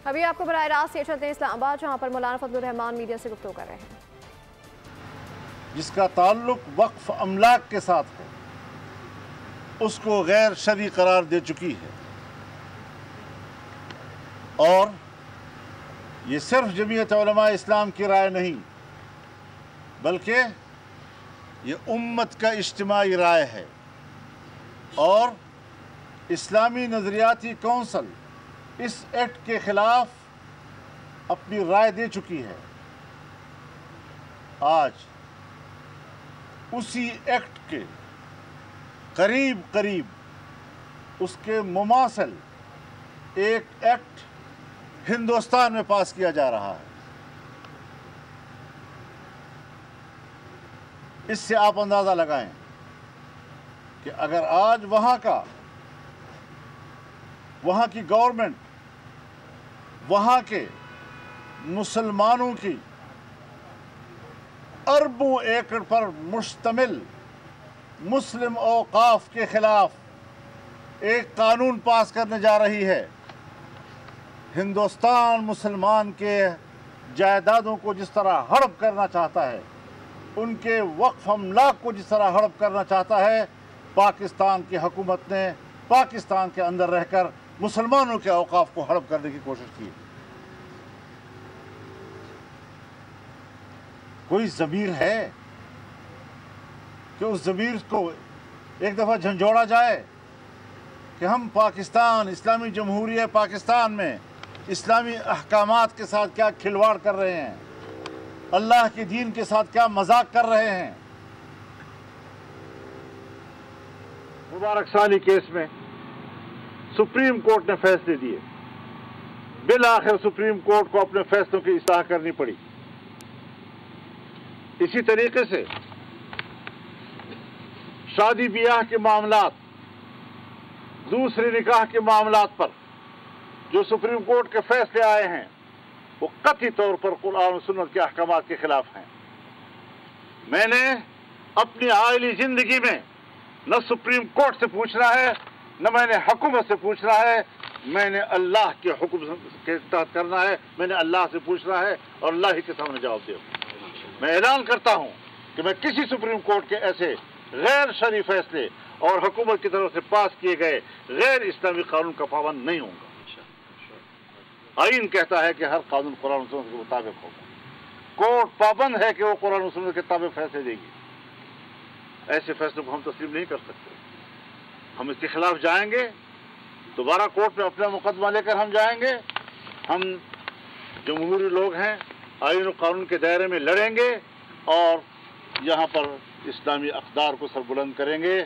ابھی آپ کو براہ راست یہ چلتے ہیں اسلام آباد، جہاں پر مولانا فضل الرحمان میڈیا سے گفتگو کر رہے ہیں، جس کا تعلق وقف املاک کے ساتھ ہے اس کو غیر شرعی قرار دے چکی ہے، اور یہ صرف جمعیت علماء اسلام کی رائے نہیں بلکہ یہ امت کا اجتماعی رائے ہے، اور اسلامی نظریاتی کونسل اس ایکٹ کے خلاف اپنی رائے دے چکی ہے۔ آج اسی ایکٹ کے قریب اس کے مماثل ایک ایکٹ ہندوستان میں پاس کیا جا رہا ہے۔ اس سے آپ اندازہ لگائیں کہ اگر آج وہاں کی گورنمنٹ وہاں کے مسلمانوں کی اربوں ایکڑ پر مشتمل مسلم اوقاف کے خلاف ایک قانون پاس کرنے جا رہی ہے، ہندوستان مسلمان کے جائیدادوں کو جس طرح ہڑپ کرنا چاہتا ہے، ان کے وقف املاک کو جس طرح ہڑپ کرنا چاہتا ہے، پاکستان کی حکومت نے پاکستان کے اندر رہ کر مسلمانوں کے اوقاف کو ہڑپ کرنے کی کوشش کی۔ کوئی ضمیر ہے کہ اس ضمیر کو ایک دفعہ جھنجھوڑا جائے کہ ہم پاکستان، اسلامی جمہوریہ پاکستان میں اسلامی احکامات کے ساتھ کیا کھلواڑ کر رہے ہیں، اللہ کے دین کے ساتھ کیا مذاق کر رہے ہیں۔ مبارک ثانی کیس میں سپریم کورٹ نے فیصلے دیے، بالآخر سپریم کورٹ کو اپنے فیصلوں کی اصلاح کرنی پڑی۔ اسی طریقے سے شادی بیاہ کے معاملات، دوسرے نکاح کے معاملات پر جو سپریم کورٹ کے فیصلے آئے ہیں وہ قطعی طور پر قرآن و سنت کے احکامات کے خلاف ہیں۔ میں نے اپنی عائلی زندگی میں نہ سپریم کورٹ سے پوچھنا ہے، نہ میں نے حکومت سے پوچھنا ہے، میں نے اللہ کے حکم کے تحت کرنا ہے، میں نے اللہ سے پوچھنا ہے اور اللہ ہی کے سامنے جواب دے۔ میں اعلان کرتا ہوں کہ میں کسی سپریم کورٹ کے ایسے غیر شرعی فیصلے اور حکومت کی طرف سے پاس کیے گئے غیر اسلامی قانون کا پابند نہیں ہوں گا۔ آئین کہتا ہے کہ ہر قانون قرآن و سنت کے مطابق ہوگا، کورٹ پابند ہے کہ وہ قرآن و سنت کے مطابق فیصلے دے گی۔ ایسے فیصلوں کو ہم تسلیم نہیں کر سکتے۔ ہم اس کے خلاف جائیں گے، دوبارہ کورٹ میں اپنا مقدمہ لے کر ہم جائیں گے۔ ہم جمہوری لوگ ہیں، آئین و قانون کے دائرے میں لڑیں گے اور یہاں پر اسلامی اقدار کو سربلند کریں گے۔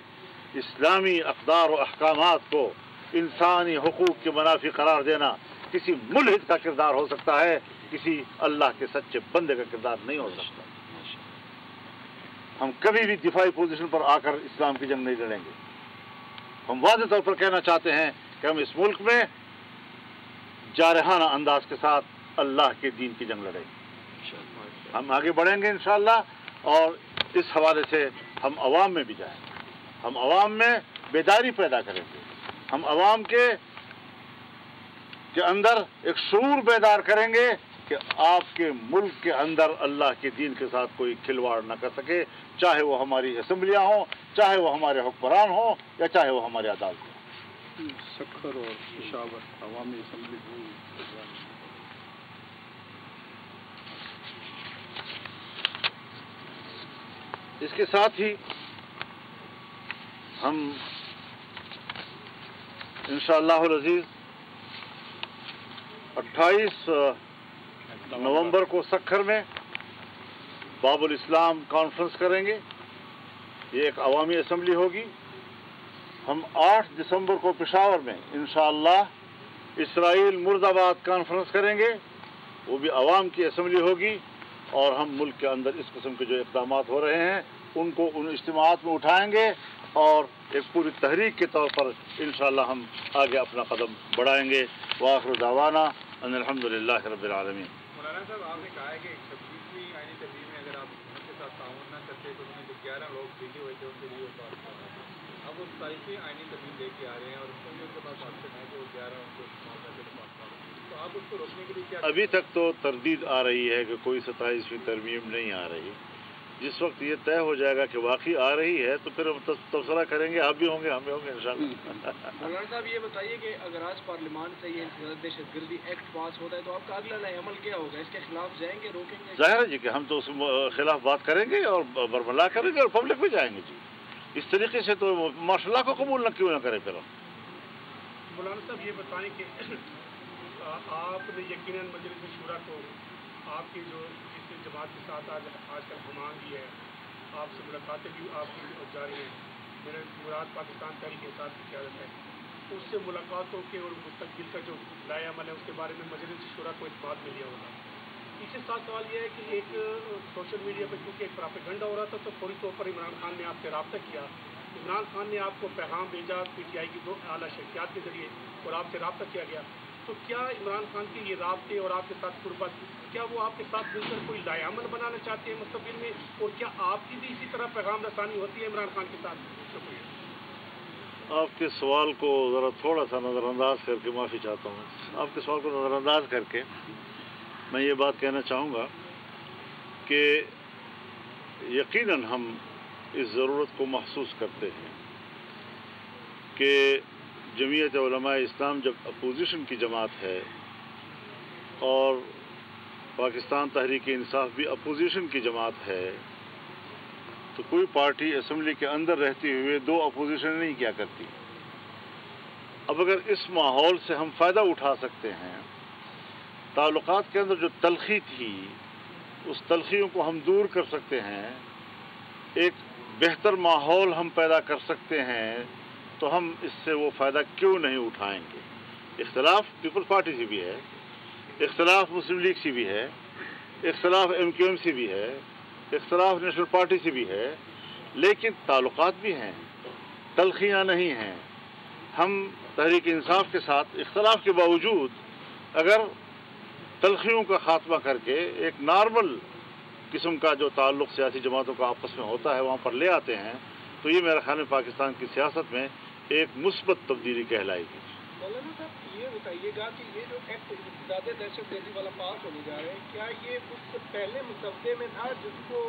اسلامی اقدار و احکامات کو انسانی حقوق کے منافی قرار دینا کسی ملحد کا کردار ہو سکتا ہے، کسی اللہ کے سچے بندے کا کردار نہیں ہو سکتا۔ ہم کبھی بھی دفاعی پوزیشن پر آ کر اسلام کی جنگ نہیں لڑیں گے۔ ہم واضح طور پر کہنا چاہتے ہیں کہ ہم اس ملک میں جارحانہ انداز کے ساتھ اللہ کے دین کی جنگ لڑیں گے۔ ہم آگے بڑھیں گے انشاءاللہ، اور اس حوالے سے ہم عوام میں بھی جائیں گے، ہم عوام میں بیداری پیدا کریں گے، ہم عوام کے اندر ایک شعور بیدار کریں گے کہ آپ کے ملک کے اندر اللہ کے دین کے ساتھ کوئی کھلواڑ نہ کر سکے، چاہے وہ ہماری اسمبلیاں ہوں، چاہے وہ ہمارے حکمران ہوں، یا چاہے وہ ہمارے عدالت ہوں۔ سکھر اور پشاور عوامی اسمبلی اس کے ساتھ ہی ہم انشاءاللہ العزیز 28 نومبر کو سکھر میں باب الاسلام کانفرنس کریں گے۔ یہ ایک عوامی اسمبلی ہوگی۔ ہم 8 دسمبر کو پشاور میں انشاءاللہ اسرائیل مرد آباد کانفرنس کریں گے، وہ بھی عوام کی اسمبلی ہوگی، اور ہم ملک کے اندر اس قسم کے جو اقدامات ہو رہے ہیں ان کو ان اجتماعات میں اٹھائیں گے، اور ایک پوری تحریک کے طور پر انشاءاللہ ہم آگے اپنا قدم بڑھائیں گے۔ وآخر دعوانا ان الحمدللہ رب العالمین۔ مولانا صاحب، آپ نے کہا ہے کہ 26ویں آئینی ترمیم میں اگر آپ حکومت کے ساتھ تعاون نہ کرتے تو انہوں نے جو 11 لوگ بھیجے ہوئے تھے ان کے لیے وہ بات کر رہے تھے. اب وہ 27ویں آئینی ترمیم لے کے آ رہے ہیں اور ان کے پاس آپشن ہے کہ وہ 11 ان کو استعمال کر کے پاس کر رہے ہیں. تو آپ اس کو روکنے کے لیے کیا؟ ابھی تک تو تردید آ رہی ہے کہ کوئی 27ویں ترمیم نہیں آ رہی. جس وقت یہ طے ہو جائے گا کہ واقعی آ رہی ہے تو پھر ہم تبصرہ کریں گے. آپ بھی ہوں گے، ہم بھی ہوں گے انشاءاللہ. مولانا صاحب یہ بتائیے کہ اگر آج پارلیمان سے یہ دہشت گردی ایکٹ پاس ہوتا ہے تو آپ کا اگلا نئے عمل کیا ہوگا؟ اس کے خلاف جائیں گے، روکیں گے؟ ظاہر ہے جی کہ ہم تو اس خلاف بات کریں گے اور برملا کریں گے اور پبلک میں جائیں گے جی. اس طریقے سے تو ماشاء اللہ کو قبول نہ کیوں نہ کریں پھر ہم. مولانا صاحب یہ بتائیں کہ آپ نے یقیناً مجلس شورا کو آپ کی جو جس جماعت کے ساتھ آج کل گمان بھی ہے، آپ سے ملاقاتیں بھی آپ کی جاری ہیں. میرے مراد پاکستان تحریک انصاف کی قیادت ہے. اس سے ملاقاتوں کے اور مستقبل کا جو لائے عمل ہے اس کے بارے میں مجلس شورا کو اعتماد مل گیا ہوگا. اس کے ساتھ سوال یہ ہے کہ ایک سوشل میڈیا پہ کیونکہ ایک پراپیگنڈا ہو رہا تھا تو فوری طور پر عمران خان نے آپ سے رابطہ کیا. عمران خان نے آپ کو پیغام بھیجا پی ٹی آئی کی 2 اعلیٰ شخصیات کے ذریعے اور آپ سے رابطہ کیا گیا. تو کیا عمران خان کے یہ رابطے اور آپ کے ساتھ قربت، کیا وہ آپ کے ساتھ مل کر کوئی لائے عمل بنانا چاہتے ہیں مستقبل میں؟ اور کیا آپ کی بھی اسی طرح پیغام رسانی ہوتی ہے عمران خان کے ساتھ؟ شکریہ. آپ کے سوال کو ذرا تھوڑا سا نظر انداز کر کے معافی چاہتا ہوں. آپ کے سوال کو نظر انداز کر کے میں یہ بات کہنا چاہوں گا کہ یقیناً ہم اس ضرورت کو محسوس کرتے ہیں کہ جمعیت علماء اسلام جب اپوزیشن کی جماعت ہے اور پاکستان تحریک انصاف بھی اپوزیشن کی جماعت ہے تو کوئی پارٹی اسمبلی کے اندر رہتے ہوئے 2 اپوزیشن نہیں کیا کرتی. اب اگر اس ماحول سے ہم فائدہ اٹھا سکتے ہیں، تعلقات کے اندر جو تلخی تھی اس تلخیوں کو ہم دور کر سکتے ہیں، ایک بہتر ماحول ہم پیدا کر سکتے ہیں، تو ہم اس سے وہ فائدہ کیوں نہیں اٹھائیں گے. اختلاف پیپلز پارٹی سے بھی ہے، اختلاف مسلم لیگ سے بھی ہے، اختلاف MQM سے بھی ہے، اختلاف نیشنل پارٹی سے بھی ہے، لیکن تعلقات بھی ہیں، تلخیاں نہیں ہیں. ہم تحریک انصاف کے ساتھ اختلاف کے باوجود اگر تلخیوں کا خاتمہ کر کے ایک نارمل قسم کا جو تعلق سیاسی جماعتوں کا آپس میں ہوتا ہے وہاں پر لے آتے ہیں تو یہ میرے خیال میں پاکستان کی سیاست میں ایک مثبت تبدیلی کہلائے گی. مولانا صاحب یہ بتائیے گا کہ یہ جو ایکٹ زیادہ دہشت گردی والا پاس ہونے جا رہے ہیں، کیا یہ اس پہلے مسودے میں تھا جس کو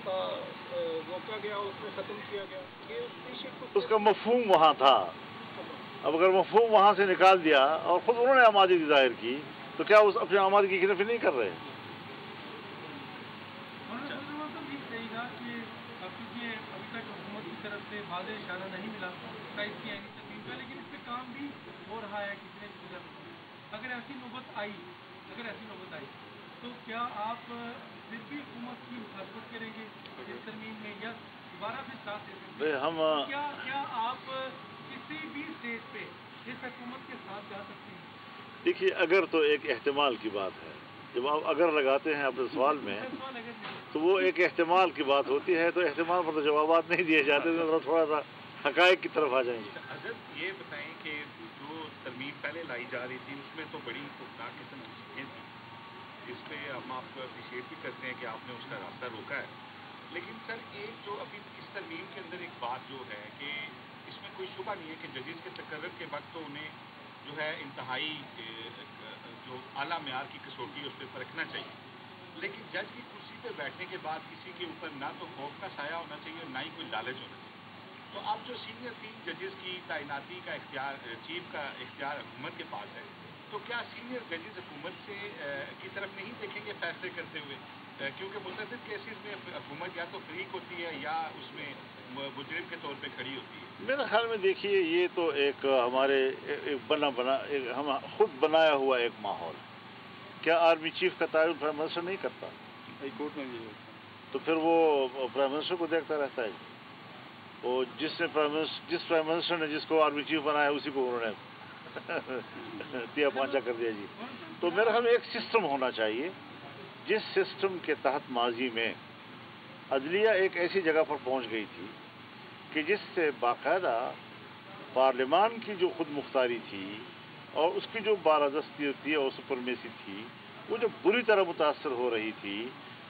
روکا گیا، اس میں ختم کیا گیا؟ یہ اس کا مفہوم وہاں تھا. اب اگر مفہوم وہاں سے نکال دیا اور خود انہوں نے آمادگی ظاہر کی تو کیا اس اپنی آمادگی کی طرف نہیں کر رہے؟ سے واضح اشارہ نہیں ملا 27 کی آئینی ترمیم کا، لیکن اس پہ کام بھی ہو رہا ہے کتنے گزر. اگر ایسی نوبت آئی تو کیا آپ پھر بھی حکومت کی مخالفت کریں گے اس ترمیم میں یا دوبارہ پھر ساتھ دیں گے؟ کیا آپ کسی بھی اسٹیج پہ اس حکومت کے ساتھ جا سکتے ہیں؟ دیکھیے، اگر تو ایک احتمال کی بات ہے. جب آپ اگر لگاتے ہیں اپنے سوال میں تو وہ ایک احتمال کی بات ہوتی ہے، تو احتمال پر تو جوابات نہیں دیے جاتے. تو تھوڑا سا حقائق کی طرف آ جائیں گے. حضرت یہ بتائیں کہ جو ترمیم پہلے لائی جا رہی تھی اس میں تو بڑی خوفناک قسم کی چیزیں تھیں، اس پہ ہم آپ کو اپریشیٹ بھی کرتے ہیں کہ آپ نے اس کا رابطہ روکا ہے. لیکن سر ایک جو ابھی اس ترمیم کے اندر ایک بات جو ہے کہ اس میں کوئی شبہ نہیں ہے کہ ججز کے تقرر کے وقت تو انہیں جو ہے انتہائی جو اعلیٰ معیار کی کسوٹی اس پہ پرکھنا چاہیے، لیکن جج کی کرسی پہ بیٹھنے کے بعد کسی کے اوپر نہ تو خوف کا سایہ ہونا چاہیے اور نہ ہی کوئی لالچ ہونا چاہیے. تو اب جو سینئر 3 ججز کی تعیناتی کا اختیار چیف کا اختیار حکومت کے پاس ہے، تو کیا سینئر ججز حکومت سے کی طرف نہیں دیکھیں گے فیصلے کرتے ہوئے؟ کیونکہ متعدد کیسز میں حکومت یا تو فریق ہوتی ہے یا اس میں مجرم کے طور پہ کھڑی ہوتی ہے. میرے خیال میں دیکھیے، یہ تو ایک ہمارے ہم خود بنایا ہوا ایک ماحول. کیا آرمی چیف کا تعین پرائم منسٹر نہیں کرتا؟ ہائی کورٹ میں بھی ہے. تو پھر وہ پرائم منسٹر کو دیکھتا رہتا ہے. وہ جس پرائم منسٹر نے جس کو آرمی چیف بنایا اسی کو انہوں نے دیا پانچا کر دیا جی. تو میرے خیال میں ایک سسٹم ہونا چاہیے جس سسٹم کے تحت ماضی میں عدلیہ ایک ایسی جگہ پر پہنچ گئی تھی کہ جس سے باقاعدہ پارلیمان کی جو خود مختاری تھی اور اس کی جو بالادستی تھی اور سپرمیسی تھی وہ جو بری طرح متاثر ہو رہی تھی،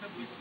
26